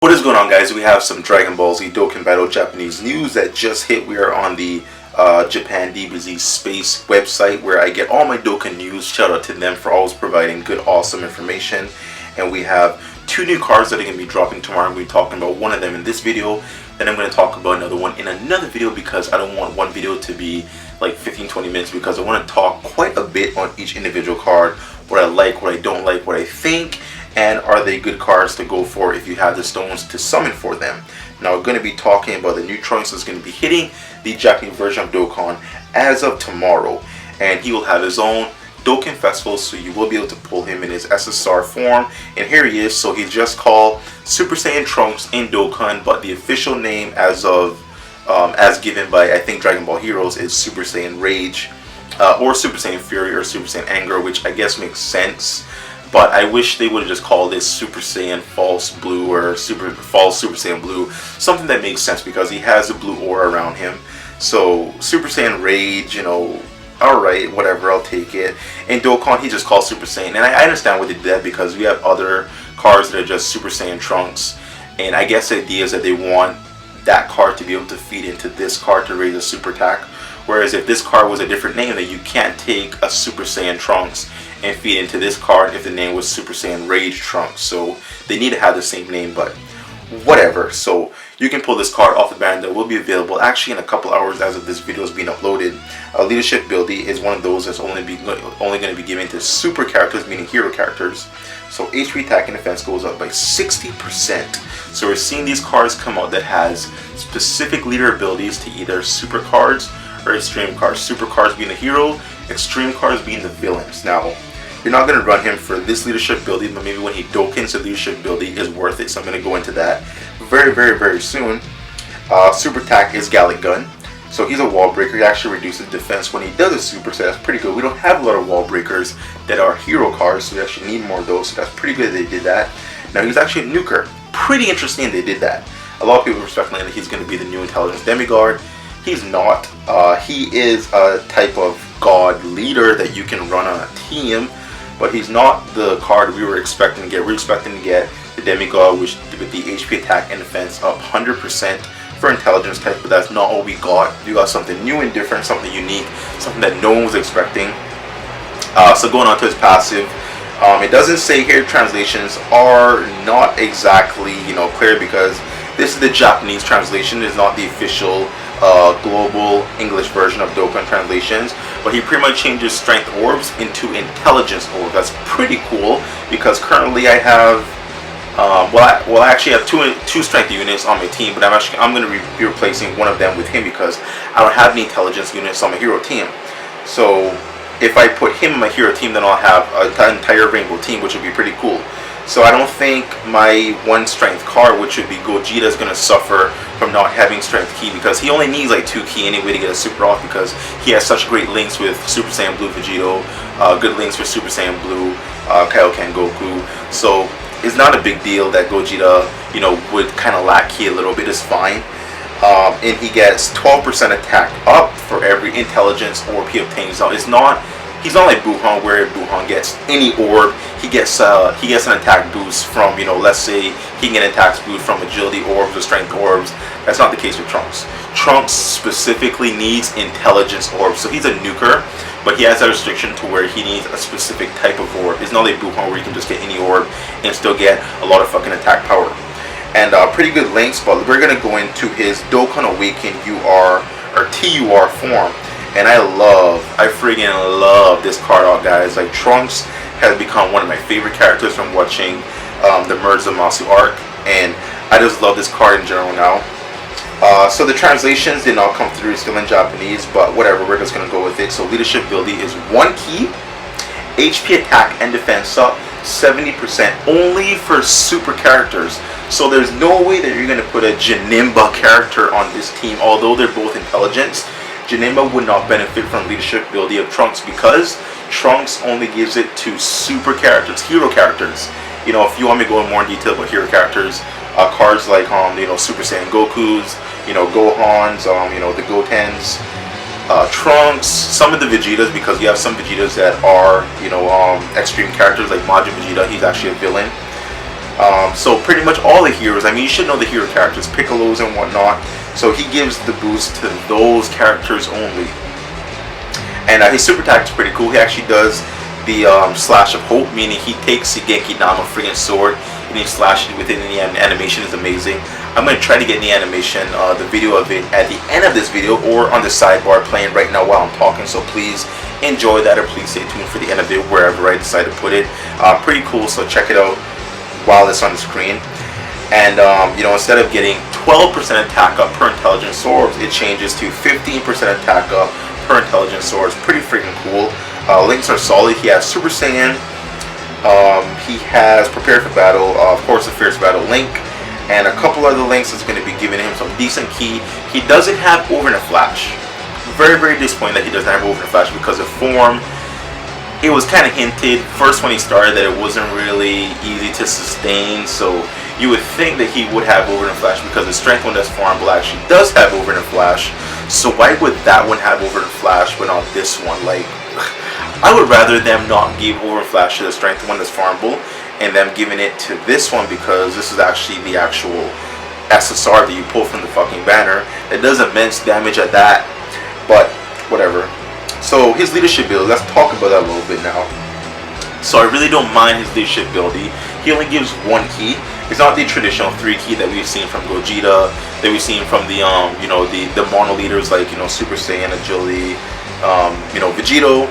What is going on, guys? We have some Dragon Ball Z Dokkan Battle Japanese news that just hit. We are on the Japan DBZ Space website where I get all my Dokkan news. Shout out to them for always providing good, awesome information. And we have two new cards that are going to be dropping tomorrow. I'm going to be talking about one of them in this video. Then I'm going to talk about another one in another video because I don't want one video to be like 15-20 minutes because I want to talk quite a bit on each individual card. What I like, what I don't like, what I think. And are they good cards to go for if you have the stones to summon for them? Now we're going to be talking about the new Trunks that's going to be hitting the Japanese version of Dokkan as of tomorrow. And he will have his own Dokkan Festival, so you will be able to pull him in his SSR form. And here he is. So he's just called Super Saiyan Trunks in Dokkan, but the official name as of as given by, I think, Dragon Ball Heroes is Super Saiyan Rage, or Super Saiyan Fury, or Super Saiyan Anger, which I guess makes sense. But I wish they would have just called this Super Saiyan False Blue or False Super Saiyan Blue. Something that makes sense because he has a blue aura around him. So Super Saiyan Rage, you know, alright, whatever, I'll take it. In Dokkan, he just calls Super Saiyan. And I understand what they did that because we have other cards that are just Super Saiyan Trunks. And I guess the idea is that they want that card to be able to feed into this card to raise a super attack. Whereas if this card was a different name, then you can't take a Super Saiyan Trunks and feed into this card if the name was Super Saiyan Rage Trunks. So they need to have the same name, but whatever. So you can pull this card off the banner that will be available actually in a couple hours as of this video is being uploaded. Leadership Ability is one of those that's only going to be given to super characters, meaning hero characters. So HP attack and defense goes up by 60%. So we're seeing these cards come out that has specific leader abilities to either super cards or extreme cards. Super cards being the hero, extreme cards being the villains. Now, you're not going to run him for this leadership ability, but maybe when he Dokkans the leadership ability is worth it. So I'm going to go into that very soon. Super attack is Gallic Gun. So he's a wall breaker. He actually reduces defense when he does a super, so that's pretty good. We don't have a lot of wall breakers that are hero cards, so we actually need more of those. So that's pretty good that they did that. Now he's actually a nuker. Pretty interesting they did that. A lot of people are speculating that he's going to be the new intelligence demiguard. He's not. He is a type of god leader that you can run on a team, but he's not the card we were expecting to get. We were expecting to get the demigod, which with the HP attack and defense up 100% for intelligence type, but that's not what we got. We got something new and different, something unique, something that no one was expecting. So going on to his passive, it doesn't say here. Translations are not exactly clear because this is the Japanese translation. It's not the official global English version of Dokkan translations, but he pretty much changes strength orbs into intelligence orbs. That's pretty cool because currently I have I actually have two strength units on my team, but I'm going to be replacing one of them with him because I don't have any intelligence units on my hero team. So if I put him in my hero team, then I'll have an entire rainbow team, which would be pretty cool. So I don't think my one strength card, which would be Gogeta, is going to suffer from not having strength key because he only needs like 2 key anyway to get a super off because he has such great links with Super Saiyan Blue Vegito, good links with Super Saiyan Blue Kaioken Goku. So it's not a big deal that Gogeta, would kind of lack key a little bit. It's fine. And he gets 12% attack up for every intelligence orb he obtains. Now he's not like Buhan where Buhan gets any orb. He gets an attack boost from, let's say he can get an attack boost from agility orbs or strength orbs. That's not the case with Trunks. Trunks specifically needs intelligence orbs. So he's a nuker, but he has that restriction to where he needs a specific type of orb. It's not like Buhan where you can just get any orb and still get a lot of fucking attack power. And pretty good links, but we're going to go into his Dokkan Awaken UR or TUR form. And I friggin' love this card out, guys. Like, Trunks has become one of my favorite characters from watching the Merge Zamasu arc, and I just love this card in general now. So the translations did not come through, still in Japanese, but whatever, we're just gonna go with it. So leadership ability is 1 key, HP attack and defense up 70% only for super characters. So there's no way that you're gonna put a Janemba character on this team, although they're both intelligence. Janemba would not benefit from leadership ability of Trunks because Trunks only gives it to super characters, hero characters. If you want me to go in more detail about hero characters, cards like Super Saiyan Gokus, Gohans, the Gotens, Trunks, some of the Vegetas, because you have some Vegetas that are extreme characters like Majin Vegeta. He's actually a villain. So pretty much all the heroes, I mean, you should know the hero characters, Piccolos and whatnot. So he gives the boost to those characters only. And his super attack is pretty cool. He actually does the slash of hope, meaning he takes the Genki Dama friggin' sword and he slashes within the animation is amazing. I'm going to try to get the animation, the video of it at the end of this video or on the sidebar playing right now while I'm talking. So please enjoy that, or please stay tuned for the end of it wherever I decide to put it. Pretty cool, so check it out while it's on the screen. And you know, instead of getting 12% attack up per intelligence swords, it changes to 15% attack up per intelligence swords. Pretty freaking cool. Links are solid. He has Super Saiyan. He has Prepare for Battle. Of course, the Fierce Battle Link, and a couple other links that's going to be giving him some decent ki. He doesn't have Overnight Flash. Very, very disappointing that he doesn't have Overnight Flash because of form. It was kind of hinted first when he started that it wasn't really easy to sustain, so you would think that he would have Overnight Flash because the strength one that's farmable actually does have Overnight Flash. So why would that one have Overnight Flash but not this one? Like, I would rather them not give Overnight Flash to the strength one that's farmable and them giving it to this one, because this is actually the actual SSR that you pull from the fucking banner. It does immense damage at that, but whatever. So his leadership ability, let's talk about that a little bit now. So I really don't mind his leadership ability. He only gives one ki. It's not the traditional 3 ki that we've seen from Gogeta, that we've seen from the you know, the mono leaders like, you know, Super Saiyan, Agility, you know, Vegito,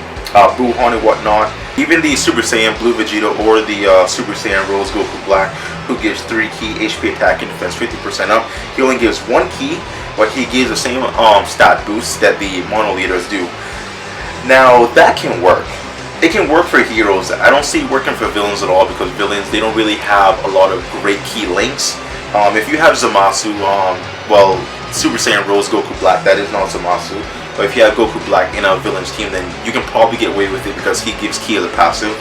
Buuhan and whatnot. Even the Super Saiyan Blue Vegeta or the Super Saiyan Rose Goku Black, who gives 3 ki HP attack and defense 50% up. He only gives 1 ki, but he gives the same stat boost that the mono leaders do. Now that can work. It can work for heroes. I don't see it working for villains at all, because villains, they don't really have a lot of great key links. If you have Zamasu, well, Super Saiyan Rose Goku Black, that is not Zamasu. But if you have Goku Black in a villain's team, then you can probably get away with it because he gives ki as a passive.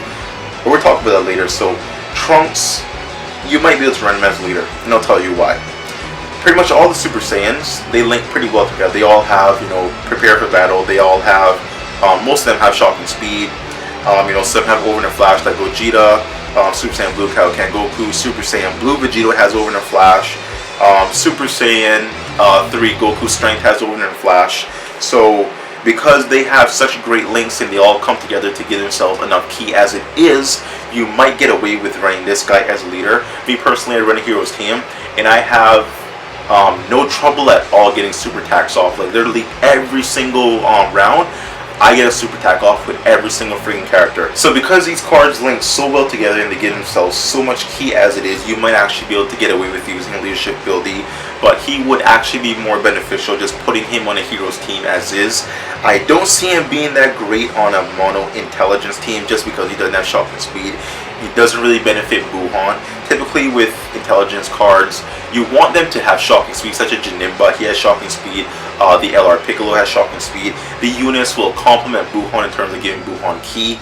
But we'll talk about that later. So Trunks, you might be able to run him as leader, and I'll tell you why. Pretty much all the Super Saiyans, they link pretty well together. They all have, you know, Prepare for Battle. They all have, most of them have Shocking Speed. You know, some have Overnight Flash like Gogeta, Super Saiyan Blue Kaioken Goku, Super Saiyan Blue Vegito has Overnight Flash, Super Saiyan 3 Goku Strength has Overnight Flash. So because they have such great links and they all come together to give themselves enough ki as it is, you might get away with running this guy as a leader. Me personally, I run a heroes team and I have no trouble at all getting super attacks off. Like literally every single round, I get a super attack off with every single freaking character. So because these cards link so well together and they give themselves so much ki as it is, you might actually be able to get away with using a leadership ability. But he would actually be more beneficial just putting him on a hero's team as is. I don't see him being that great on a mono intelligence team just because he doesn't have shocking speed. He doesn't really benefit Buuhan. Typically with intelligence cards, you want them to have shocking speed, such as Janemba, he has shocking speed. The LR Piccolo has shocking speed. The units will complement Buuhan in terms of giving Buuhan ki.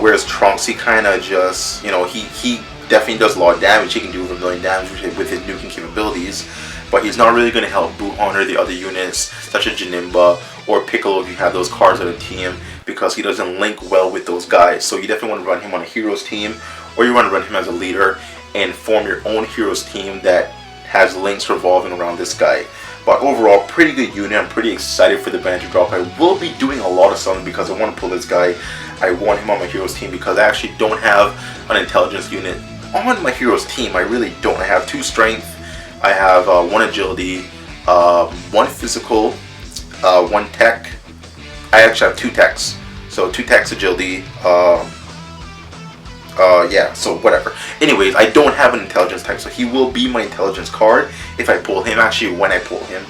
Whereas Trunks, he kind of just, you know, he definitely does a lot of damage. He can do over 1 million damage with his nuking capabilities. But he's not really going to help Buuhan or the other units, such as Janemba or Piccolo if you have those cards on a team, because he doesn't link well with those guys. So you definitely want to run him on a heroes team, or you want to run him as a leader and form your own heroes team that has links revolving around this guy. But overall, pretty good unit. I'm pretty excited for the banner to drop. I will be doing a lot of something because I want to pull this guy. I want him on my heroes team because I actually don't have an intelligence unit on my heroes team. I really don't. I have 2 strength. I have 1 agility, 1 physical, 1 tech. I actually have 2 techs. So 2 techs, agility, yeah, so whatever. Anyways, I don't have an intelligence type, so he will be my intelligence card if I pull him, actually when I pull him.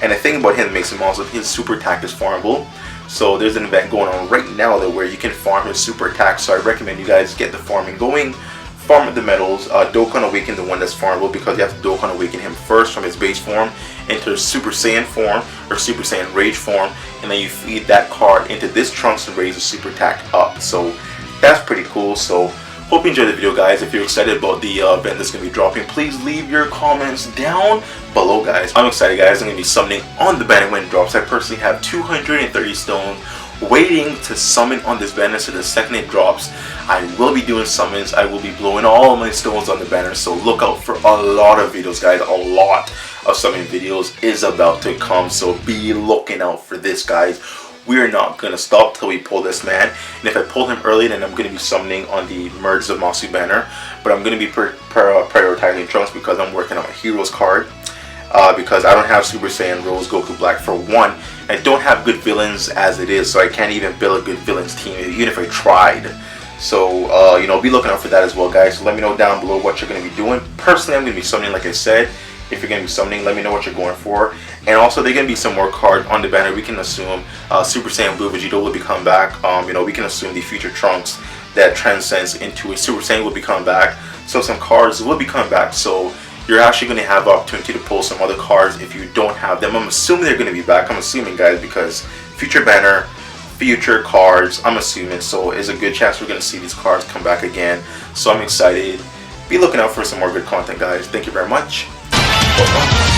And the thing about him that makes him also, his super attack is farmable. So there's an event going on right now that where you can farm his super attack, so I recommend you guys get the farming going. Farm the medals, Dokkan Awaken the one that's farmable, because you have to Dokkan Awaken him first from his base form into Super Saiyan form or Super Saiyan Rage form, and then you feed that card into this Trunks and raise the super attack up. So that's pretty cool. So hope you enjoyed the video, guys. If you're excited about the event that's going to be dropping, please leave your comments down below, guys. I'm excited, guys. I'm going to be summoning on the banner when it drops. I personally have 230 stones waiting to summon on this banner, so the second it drops, I will be doing summons. I will be blowing all my stones on the banner, so look out for a lot of videos, guys. A lot of summoning videos is about to come, so be looking out for this, guys. We're not going to stop till we pull this man, and if I pull him early, then I'm going to be summoning on the Merge Zamasu banner, but I'm going to be prioritizing Trunks because I'm working on my Heroes card. Because I don't have Super Saiyan Rose Goku Black for one. I don't have good villains as it is, so I can't even build a good villains team even if I tried. So you know, be looking out for that as well, guys. So let me know down below what you're going to be doing. Personally, I'm going to be summoning, like I said. If you're going to be summoning, let me know what you're going for. And also, there's going to be some more cards on the banner. We can assume Super Saiyan Blue Vegeta will be coming back. You know, we can assume the future Trunks that transcends into a Super Saiyan will be coming back. So some cards will be coming back. So you're actually going to have the opportunity to pull some other cards if you don't have them. I'm assuming they're going to be back. I'm assuming, guys, because future banner, future cards, I'm assuming. So it's a good chance we're going to see these cards come back again. So I'm excited. Be looking out for some more good content, guys. Thank you very much. Bye-bye.